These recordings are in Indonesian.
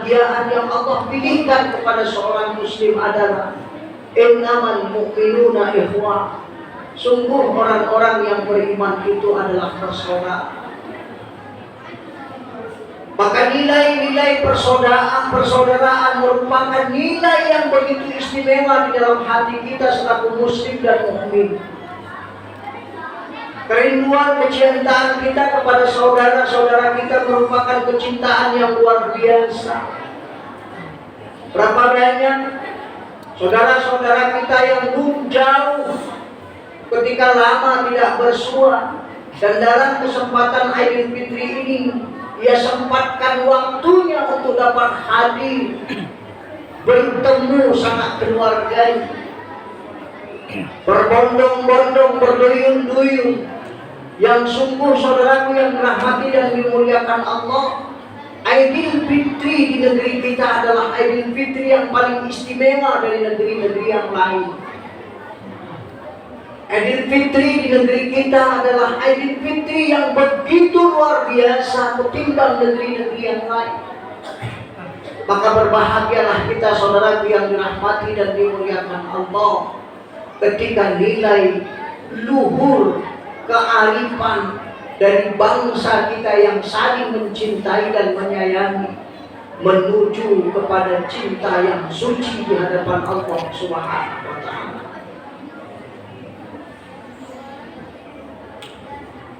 kebahagiaan yang Allah pilihkan kepada seorang muslim adalah innamal mu'minuna ikhwah. Sungguh orang-orang yang beriman itu adalah bersaudara. Maka nilai-nilai persaudaraan merupakan nilai yang begitu istimewa di dalam hati kita selaku muslim dan mukmin. Kerinduan kecintaan kita kepada saudara-saudara kita merupakan kecintaan yang luar biasa. Berapa banyak saudara-saudara kita yang jauh ketika lama tidak bersua, dan dalam kesempatan Idul Fitri ini ia sempatkan waktunya untuk dapat hadir bertemu sama keluarganya, berbondong-bondong, berduyun-duyun. Yang sungguh saudaraku yang dirahmati dan dimuliakan Allah, Idul Fitri di negeri kita adalah Idul Fitri yang paling istimewa dari negeri-negeri yang lain. Idul Fitri di negeri kita adalah Idul Fitri yang begitu luar biasa ketimbang negeri-negeri yang lain. Maka berbahagialah kita saudaraku yang dirahmati dan dimuliakan Allah, ketika nilai luhur kearifan dari bangsa kita yang saling mencintai dan menyayangi menuju kepada cinta yang suci di hadapan Allah Subhanahu wa Ta'ala.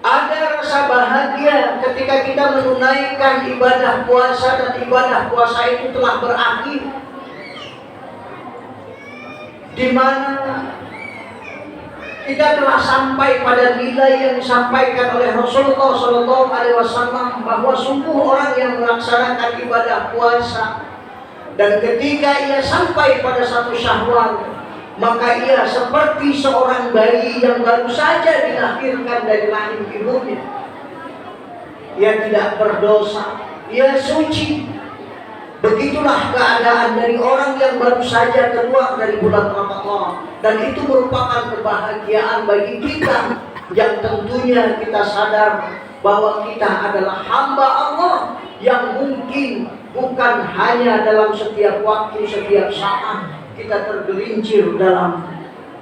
Ada rasa bahagia ketika kita menunaikan ibadah puasa dan ibadah puasa itu telah berakhir, di mana kita telah sampai pada nilai yang disampaikan oleh Rasulullah SAW, bahwa sungguh orang yang melaksanakan ibadah puasa dan ketika ia sampai pada satu Syawal, maka ia seperti seorang bayi yang baru saja dilahirkan dari rahim ibunya. Ia tidak berdosa, ia suci. Begitulah keadaan dari orang yang baru saja keluar dari bulan Ramadan, dan itu merupakan kebahagiaan bagi kita yang tentunya kita sadar bahwa kita adalah hamba Allah yang mungkin bukan hanya dalam setiap waktu, setiap saat kita tergelincir dalam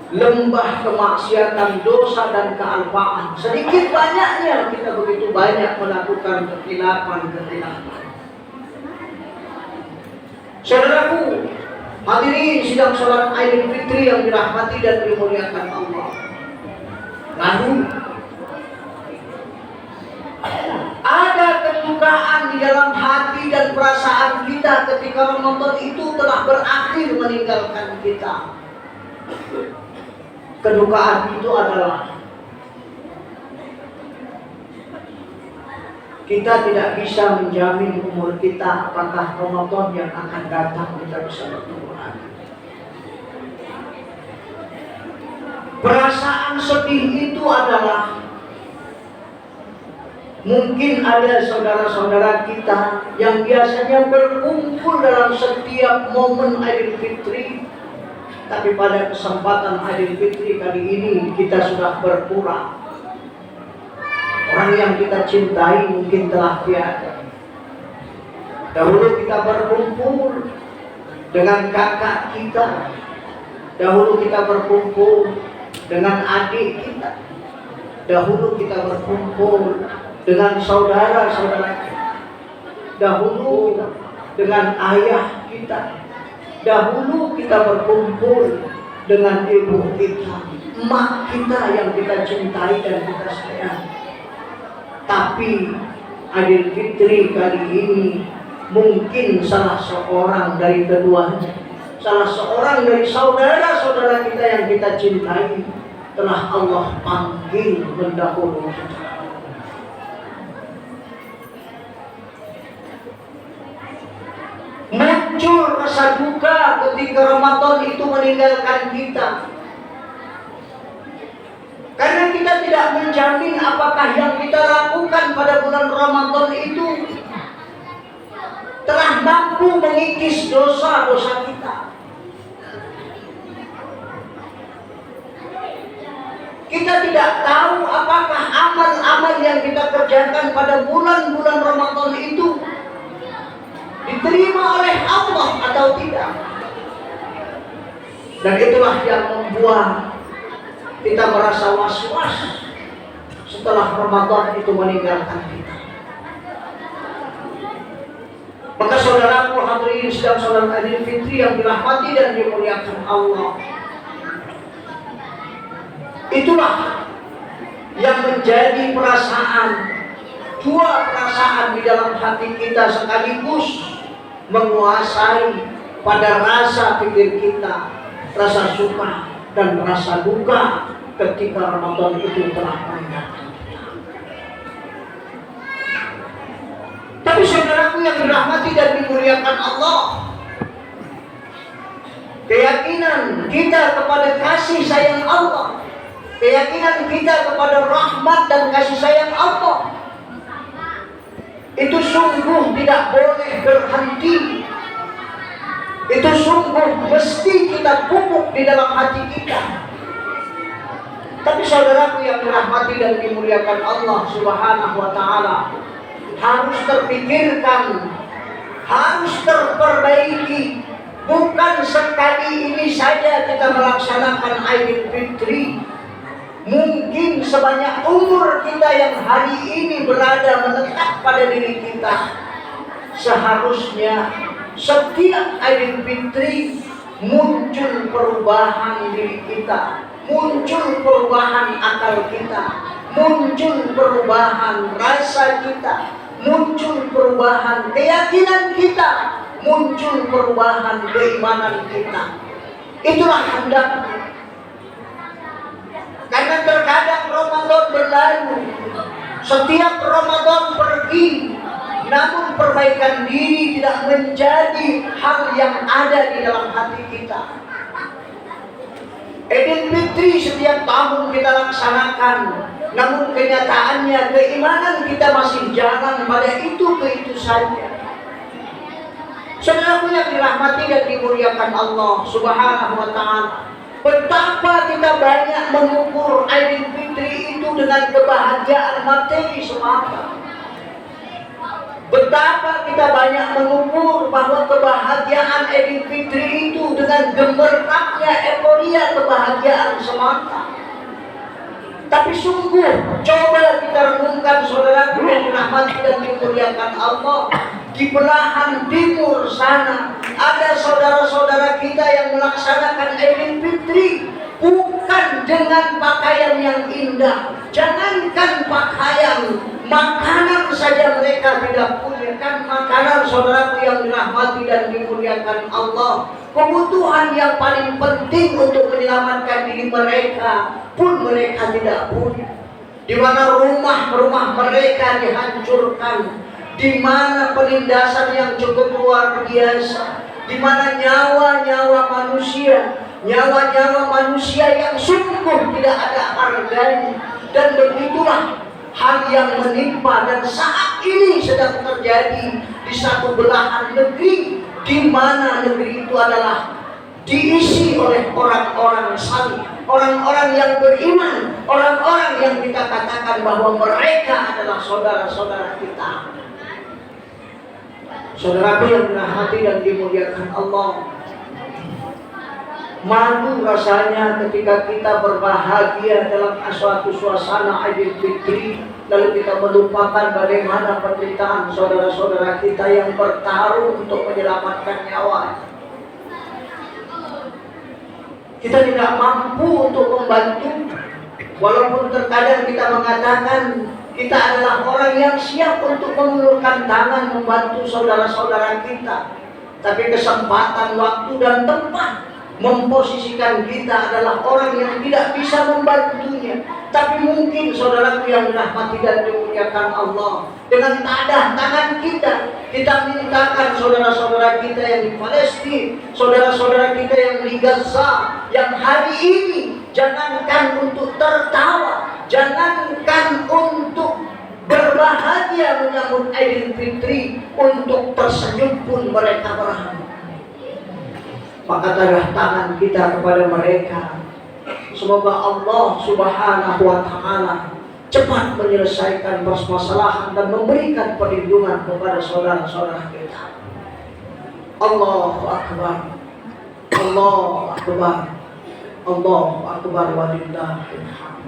lembah kemaksiatan, dosa dan kealpaan. Sedikit banyaknya kita begitu banyak melakukan kekhilapan. Saudaraku, hadirin sidang salat Idul Fitri yang dirahmati dan dimuliakan Allah. Lalu ada kedukaan di dalam hati dan perasaan kita ketika Ramadan itu telah berakhir meninggalkan kita. Kedukaan itu adalah kita tidak bisa menjamin umur kita apakah Ramadan yang akan datang kita bisa bertemu lagi. Perasaan sedih itu adalah mungkin ada saudara-saudara kita yang biasanya berkumpul dalam setiap momen Idul Fitri, tapi pada kesempatan Idul Fitri kali ini kita sudah berkurang. Orang yang kita cintai mungkin telah tiada. Dahulu kita berkumpul dengan kakak kita, dahulu kita berkumpul dengan adik kita, dahulu kita berkumpul dengan saudara-saudara kita, dahulu dengan ayah kita, dahulu kita berkumpul dengan ibu kita, emak kita yang kita cintai dan kita sayangi. Tapi Idul Fitri kali ini mungkin salah seorang dari keduanya, salah seorang dari saudara-saudara kita yang kita cintai telah Allah panggil mendahului. Muncul rasa duka ketika Ramadan itu meninggalkan kita, karena kita tidak menjamin apakah yang kita lakukan pada bulan Ramadan itu telah mampu mengikis dosa-dosa kita. Kita tidak tahu apakah amal-amal yang kita kerjakan pada bulan-bulan Ramadan itu diterima oleh Allah atau tidak. Dan itulah yang membuat kita merasa was-was setelah Ramadan itu meninggalkan kita. Maka saudaraku hadirin sedang salat Idul Fitri yang dirahmati dan dimuliakan Allah, itulah yang menjadi perasaan, dua perasaan di dalam hati kita sekaligus menguasai pada rasa pikir kita, rasa suka dan rasa duka ketika Ramadan itu telah meninggalkan. Tapi saudaraku yang dirahmati dan dimuliakan Allah, keyakinan kita kepada kasih sayang Allah, keyakinan kita kepada rahmat dan kasih sayang Allah, itu sungguh tidak boleh berhenti. Itu sungguh mesti kita pupuk di dalam hati kita. Tapi saudaraku yang dirahmati dan dimuliakan Allah Subhanahu wa ta'ala, harus terpikirkan, harus terperbaiki. Bukan sekali ini saja kita melaksanakan Idul Fitri. Mungkin sebanyak umur kita yang hari ini berada menetap pada diri kita, seharusnya setiap Idul Fitri muncul perubahan diri kita, muncul perubahan akal kita, muncul perubahan rasa kita, muncul perubahan keyakinan kita, muncul perubahan keimanan kita. Itulah hendaknya. Karena terkadang Ramadan berlalu, setiap Ramadan pergi, namun perbaikan diri tidak menjadi hal yang ada di dalam hati kita. Idul Fitri setiap tahun kita laksanakan, namun kenyataannya keimanan kita masih jalan pada itu saja. Saudaraku yang dirahmati dan dimuliakan Allah Subhanahu wa ta'ala, betapa kita banyak mengukur Idul Fitri itu dengan kebahagiaan materi semata. Betapa kita banyak mengukur bahwa kebahagiaan Idul Fitri itu dengan gemerlapnya euforia kebahagiaan semata. Tapi sungguh coba kita renungkan saudaraku yang dirahmati dan dimuliakan Allah, di belahan timur sana ada saudara-saudara kita yang melaksanakan Idul Fitri bukan dengan pakaian yang indah. Jangankan pakaian, makanan saja mereka tidak punya. Kan makanan saudaraku yang dirahmati dan dimuliakan Allah, kebutuhan yang paling penting untuk menyelamatkan diri mereka pun mereka tidak punya. Di mana rumah-rumah mereka dihancurkan, di mana penindasan yang cukup luar biasa, di mana nyawa-nyawa manusia yang sungguh tidak ada harganya. Dan begitulah hal yang menimpa dan saat ini sedang terjadi di satu belahan negeri, di mana negeri itu adalah diisi oleh orang-orang saleh, orang-orang yang beriman, orang-orang yang kita katakan bahwa mereka adalah saudara-saudara kita. Saudaraku yang dirahmati dan dimuliakan Allah, malu rasanya ketika kita berbahagia dalam suatu suasana Idul Fitri, lalu kita melupakan bagaimana penderitaan saudara-saudara kita yang bertarung untuk menyelamatkan nyawa. Kita tidak mampu untuk membantu, walaupun terkadang kita mengatakan kita adalah orang yang siap untuk mengulurkan tangan membantu saudara-saudara kita. Tapi kesempatan, waktu dan tempat memposisikan kita adalah orang yang tidak bisa membantunya. Tapi mungkin saudaraku yang dirahmati dan dimuliakan Allah, dengan tadah tangan kita mintakan saudara-saudara kita yang di Palestina, saudara-saudara kita yang di Gaza, yang hari ini jangankan untuk tertawa, jangankan untuk berbahagia menyambut Idul Fitri, untuk tersenyum pun mereka berhenti. Maka tadah tangan kita kepada mereka. Semoga Allah Subhanahu wa ta'ala cepat menyelesaikan permasalahan dan memberikan perlindungan kepada saudara-saudara kita. Allahu Akbar. Allahu Akbar. Allahu Akbar walillahil hamd.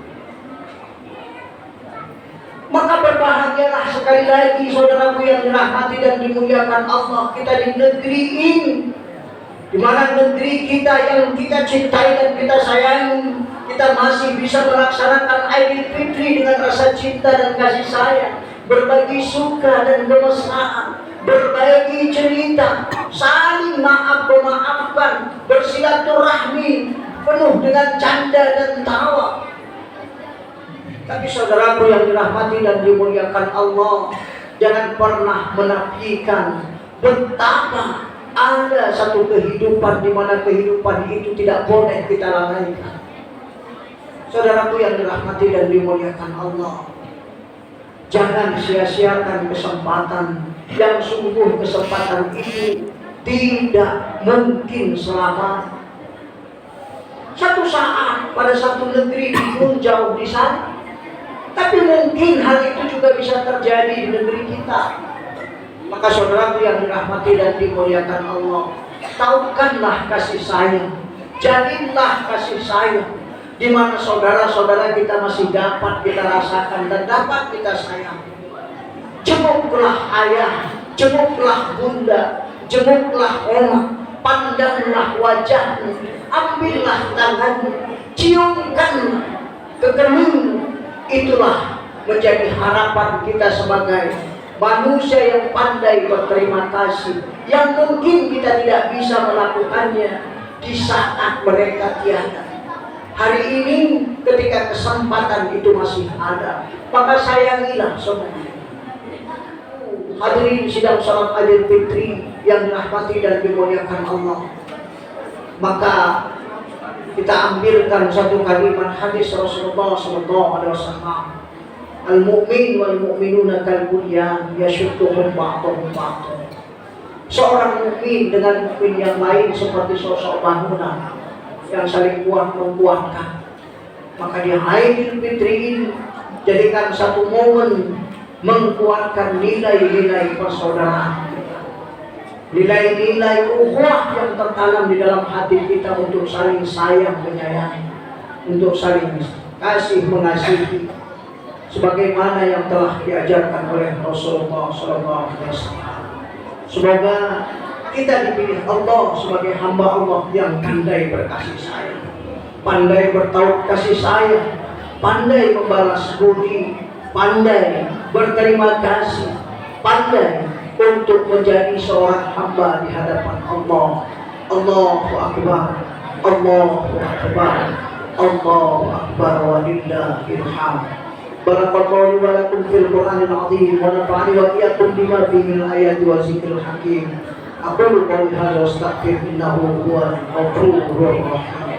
Maka berbahagialah sekali lagi saudaraku yang dirahmati dan dimuliakan Allah, kita di negeri ini, di mana negeri kita yang kita cintai dan kita sayangi, kita masih bisa melaksanakan Idul Fitri dengan rasa cinta dan kasih sayang, berbagi suka dan kemesraan, berbagi cerita, saling maaf memaafkan, bersilaturahmi penuh dengan canda dan tawa. Tapi saudaraku yang dirahmati dan dimuliakan Allah, jangan pernah menafikan betapa ada satu kehidupan di mana kehidupan itu tidak boleh kita lalaikan. Saudaraku yang dirahmati dan dimuliakan Allah, jangan sia-siakan kesempatan yang sungguh kesempatan itu tidak mungkin selama. Satu saat pada satu negeri pun jauh di sana, tapi mungkin hal itu juga bisa terjadi di negeri kita. Maka saudaraku yang dirahmati dan dimuliakan Allah, tahukanlah kasih sayang, jalinlah kasih sayang, di mana saudara-saudara kita masih dapat kita rasakan dan dapat kita sayang. Jemuklah ayah, jemuklah bunda, jemuklah emak, pandanglah wajahmu, ambillah tanganmu, ciumkan kekelingmu. Itulah menjadi harapan kita sebagai manusia yang pandai berterima kasih, yang mungkin kita tidak bisa melakukannya di saat mereka tiada. Hari ini ketika kesempatan itu masih ada, maka sayangilah saudara. Hadirin sidang salat Idul Fitri yang dirahmati dan dimuliakan Allah, maka kita ambilkan satu kalimat hadis Rasulullah SAW. Al-mu'min wal mu'minuna kal bunyan yashudduhum ba'dhum ba'dhan. Seorang mukmin dengan mukmin yang lain seperti sosok bangunan yang saling kuat menguatkan. Maka di Idul Fitri ini jadikan satu momen menguatkan nilai-nilai persaudaraan, nilai-nilai ukhuwah yang tertanam di dalam hati kita untuk saling sayang menyayangi, untuk saling kasih mengasihi, sebagaimana yang telah diajarkan oleh Rasulullah SAW. Semoga kita dipilih Allah sebagai hamba Allah yang pandai berkasih sayang, pandai bertaut kasih sayang, pandai membalas budi, pandai berterima kasih, pandai untuk menjadi seorang hamba di hadapan Allah. Allahu Akbar, Allahu Akbar, Allahu Akbar walillahil hamd. Barakallahu wa lakum fil Qur'anil azim wa nafa'ani wa iyyakum bima fihi min ayati wa zikril hakim. Aqulu qawli hadza wa astaghfiru innahu huwal ghafurur rahim.